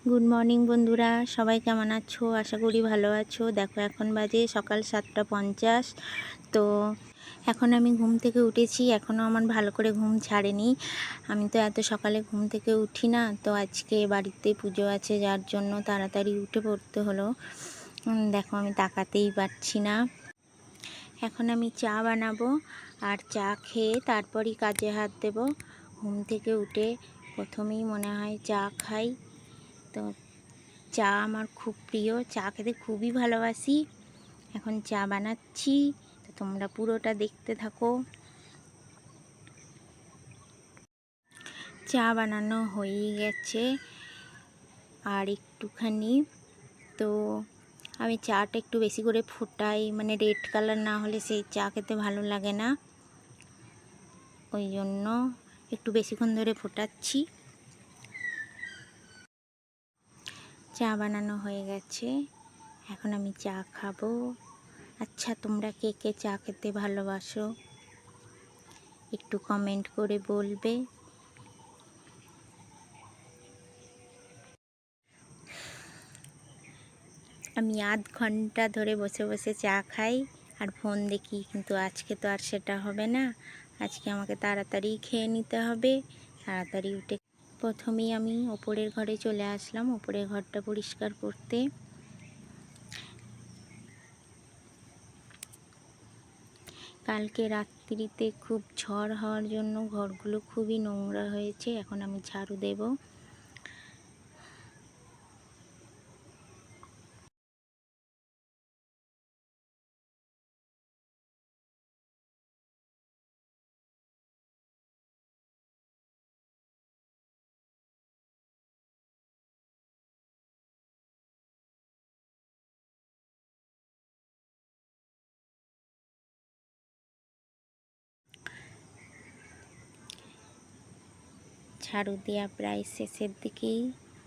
Good morning বন্ধুরা, সবাই কেমন আছো? আশা করি ভালো আছো। দেখো এখন বাজে সকাল 7:50। তো এখন আমি ঘুম থেকে উঠেছি, এখনও আমার ভালো করে ঘুম ছাড়েনি। আমি তো এত সকালে ঘুম থেকে উঠি না, তো আজকে বাড়িতে পুজো আছে যার জন্য তাড়াতাড়ি উঠে পড়তে হলো। দেখো আমি তাকাতেই পারছি না। এখন আমি চা বানাবো, আর চা খেয়ে তারপরই কাজে হাত দেব। ঘুম থেকে উঠে প্রথমেই মনে হয় চা খাই। তো চা আমার খুব প্রিয়, চা খেতে খুবই ভালোবাসি। এখন চা বানাচ্ছি, তো তোমরা পুরোটা দেখতে থাকো। চা বানানো হয়েই গেছে আর একটুখানি। তো আমি চাটা একটু বেশি করে ফোটাই, মানে রেড কালার না হলে সেই চা খেতে ভালো লাগে না, ওই জন্য একটু বেশিক্ষণ ধরে ফোটাচ্ছি। চা বানানো হয়ে গেছে, এখন আমি চা খাবো। আচ্ছা, তোমরা কে কে চা খেতে ভালোবাসো একটু কমেন্ট করে বলবে। আমি আধ ঘন্টা ধরে বসে বসে চা খাই আর ফোন দেখি, কিন্তু আজকে তো আর সেটা হবে না। আজকে আমাকে তাড়াতাড়ি খেয়ে নিতে হবে, তাড়াতাড়ি উঠে। প্রথমেই আমি ওপরের ঘরে চলে আসলাম, ওপরের ঘরটা পরিষ্কার করতে। কালকে রাত্রিতে খুব ঝড় হওয়ার জন্য ঘরগুলো খুবই নোংরা হয়েছে, এখন আমি ঝাড়ু দেব। ঝাড়ু দেওয়া প্রায় শেষের দিকেই,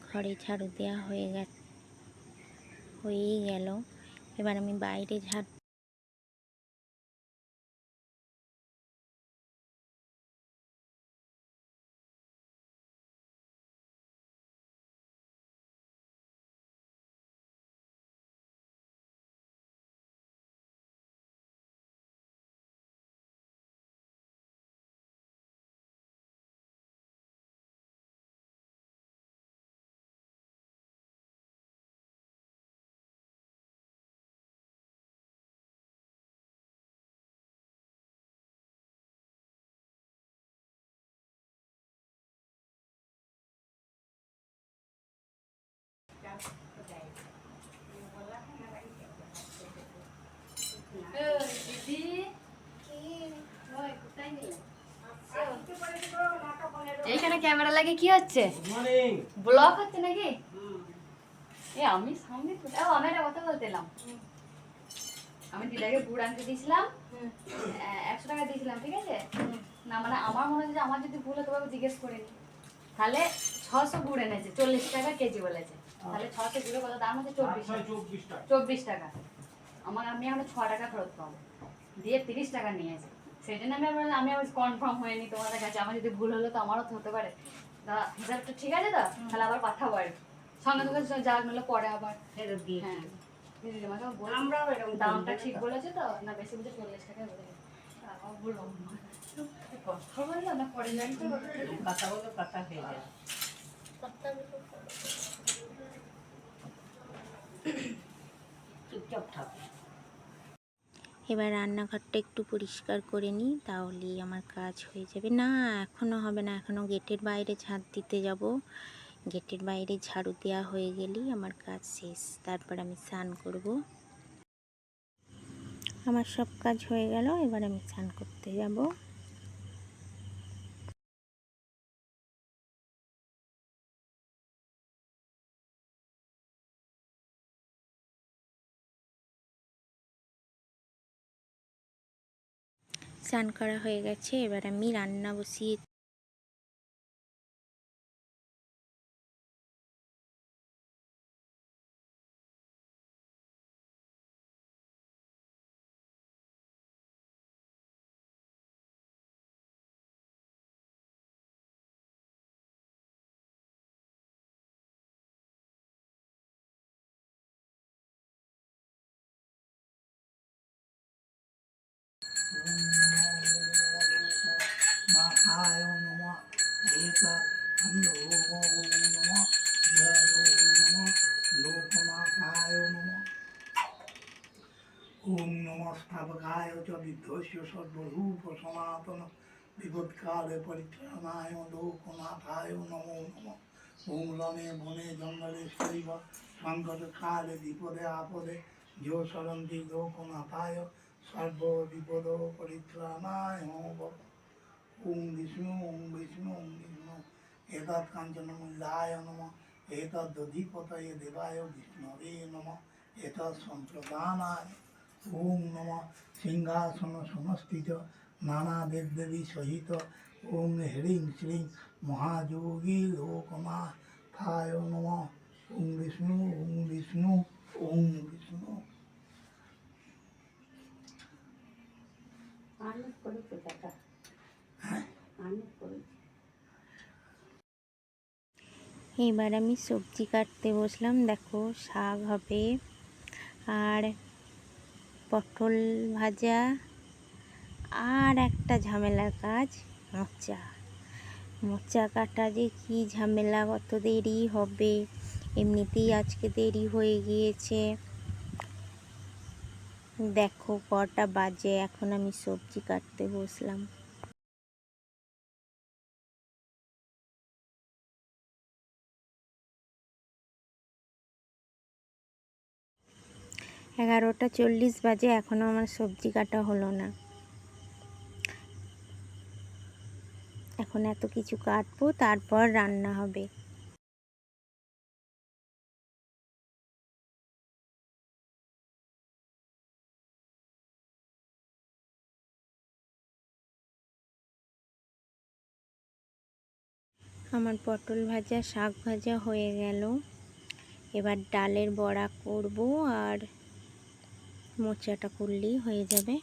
ঘরে ঝাড়ু দেওয়া হয়েই গেল। এবার আমি বাইরে ঝাড়ু। এইখানে ক্যামেরা লাগে কি হচ্ছে? ব্লক হচ্ছে নাকি? আমি সামনে আমি একটা কথা বলতেলাম। আমি দিদাকে গুড় আনতে দিয়েছিলাম, 100 টাকা দিয়েছিলাম, ঠিক আছে না? মানে আমার মনে হচ্ছে যে আমার যদি ভুল হতো জিজ্ঞেস করিনি, তাহলে 600 গুড় এনেছে, 40 টাকা কেজি বলেছে। তাহলে 600 গুড়ে কত দাম হচ্ছে? 24 টাকা। আমি এখন 6 টাকা ফেরত পাবো, দিয়ে 30 টাকা নিয়েছে। সেই জন্য আমি কনফার্ম হয়নি তোমাদের কাছে। আমার যদি ভুল হলো তো আমারও তো হতে পারে। তা হিসাবটা ঠিক আছে তো? তাহলে আবার পাঠাবো আর সঙ্গে সঙ্গে যা নিলে পরে আবার ফেরত দিয়ে। হ্যাঁ, আমরাও এরকম দামটা ঠিক বলেছে তো? না বেশি বলছে, 40 টাকা বলেছে। কথা বললো না পরে জানতে কথা বলতে কথা হয়ে যায়। চুপচাপ থাকে। এবার রান্নাঘরটা একটু পরিষ্কার করে নিই, তাহলেই আমার কাজ হয়ে যাবে। না, এখনও হবে না, এখনও গেটের বাইরে ঝাড় দিতে যাব। গেটের বাইরে ঝাড়ু দেওয়া হয়ে গেলেই আমার কাজ শেষ, তারপর আমি স্নান করব। আমার সব কাজ হয়ে গেল, এবার আমি স্নান করতে যাব। স্নান করা হয়ে গেছে, এবার আমি রান্না বসিয়ে। स्थापकाय च विध्वस्य सर्वरूप सनातन विपत्काले परित्राणाय लोकनाथाय नमो नमः। ओम रणे वने जंगले शैव संकट काले विपदे आपदे जो सरन्ति लोकनाथाय सर्व विपद परित्राणाय नमः। ओम विष्णु ओम विष्णु ओम विष्णु एतत् काञ्चनमूलाय नमः। एतद्दधिपतये देवाय विष्णवे नमः। एतत् सम्प्रदानाय ओम नमः। सिंहासन समस्थित नाना देवी सहित ओम ह्रीं श्रीं महायोगी लोकनाथाय नमः। ओम विष्णु ओम विष्णु ओम विष्णु। এবার আমি সবজি কাটতে বসলাম। দেখো শাক হবে আর পটল ভাজা আর একটা ঝামেলার কাজ মোচা কাটা যে কি ঝামেলা, কত দেরি হবে। এমনিতেই আজকে দেরি হয়ে গিয়েছে। দেখো কটা বাজে, এখন আমি সবজি কাটতে বসলাম। এগারোটা 40 বাজে, এখনো আমার সবজি কাটা হলো না। এখন এত কিছু কাটবো, তারপর রান্না হবে। আমার পটল ভাজা শাক ভাজা হয়ে গেল। এবার ডালের বড়া করব আর মোচাটা করলেই হয়ে যাবে।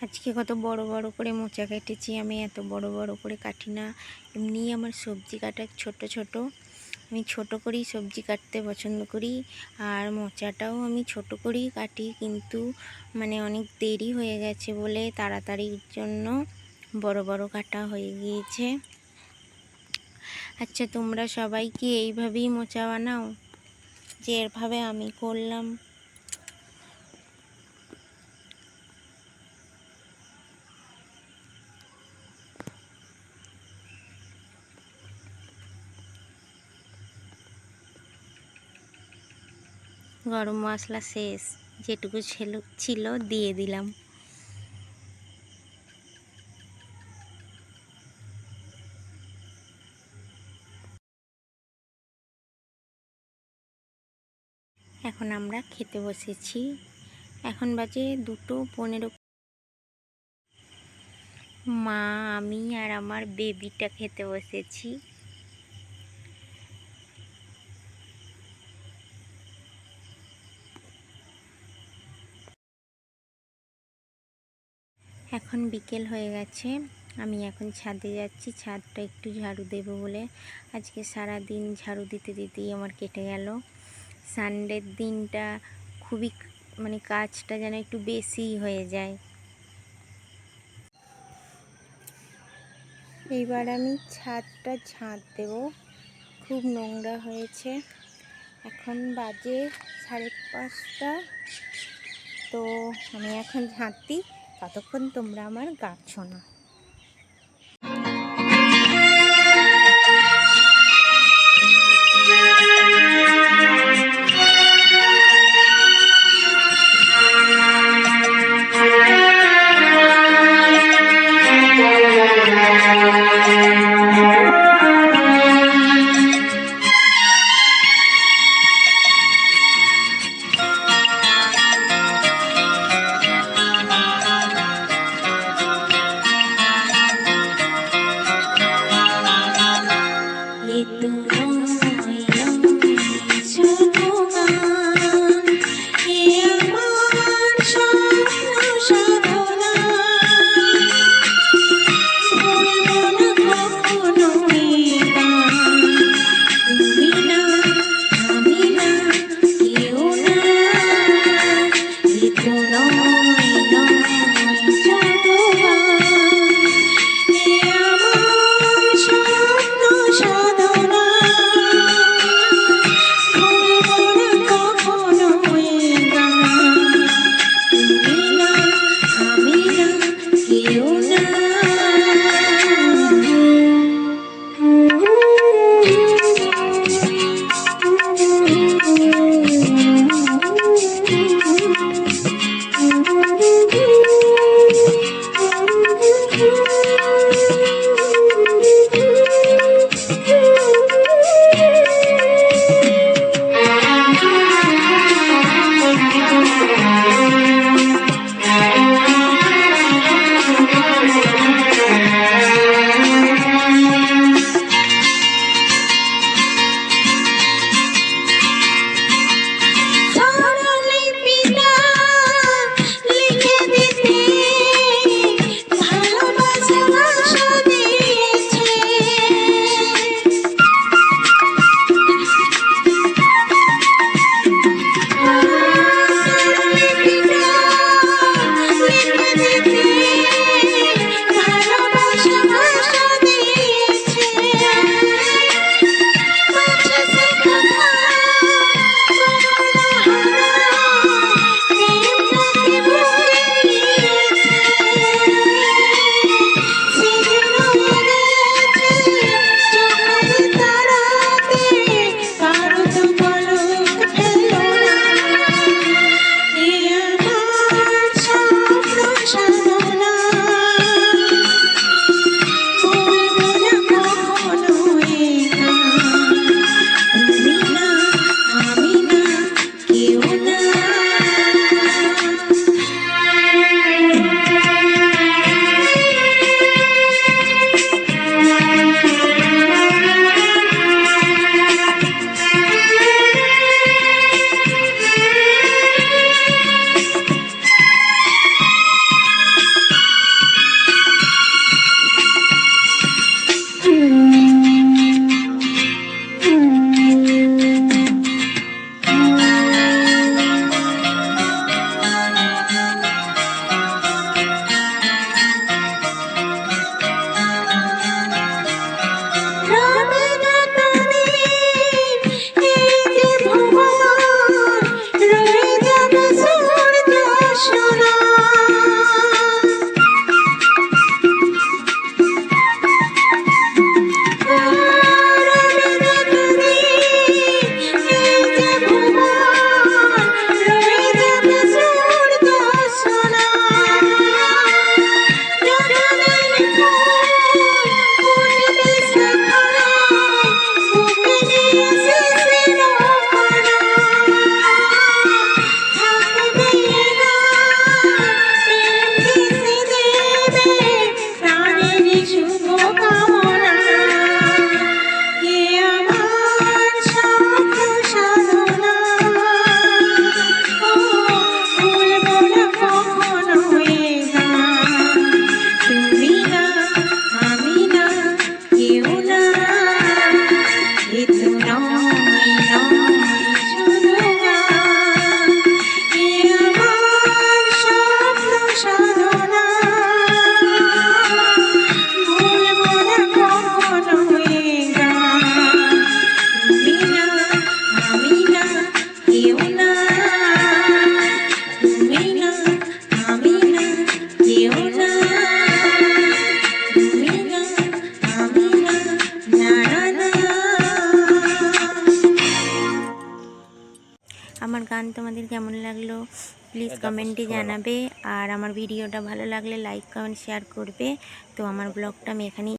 আজকে কত বড় বড় করে মোচা কেটেছি। আমি এত বড় বড় করে কাটি না, এমনি আমার সবজি কাটা ছোট ছোট। আমি ছোট করেই সবজি কাটতে পছন্দ করি, আর মোচাটাও আমি ছোট করেই কাটি, কিন্তু মানে অনেক দেরি হয়ে গেছে বলে তাড়াতাড়ির জন্য বড় বড় কাটা হয়ে গিয়েছে। আচ্ছা, তোমরা সবাই কি এইভাবেই মোচা বানাও, যে এভাবে আমি করলাম? গরম মশলা শেষ, যেটুকু ছিল দিয়ে দিলাম। এখন আমরা খেতে বসেছি। এখন বাজে 2:15। মা, আমি আর আমার বেবিটা খেতে বসেছি। এখন বিকেল হয়ে গেছে, আমি এখন ছাদে যাচ্ছি। ছাদটা একটু ঝাড়ু দেবো বলে। আজকে সারা দিন ঝাড়ু দিতে দিতেই আমার কেটে গেল। সানডের দিনটা খুবই মানে কাজটা যেন একটু বেশিই হয়ে যায়। এইবার আমি ছাদটা ঝাঁট দেব, খুব নোংরা হয়েছে। এখন বাজে 5:30। তো আমি এখন ঝাঁট দিই, ততক্ষণ তোমরা আমার গান শোনো। আমার গান তোমাদের কেমন লাগলো প্লিজ কমেন্টে জানাবে, আর আমার ভিডিওটা ভালো লাগলে লাইক কমেন্ট শেয়ার করবে। তো আমার ব্লগটা আমি এখানেই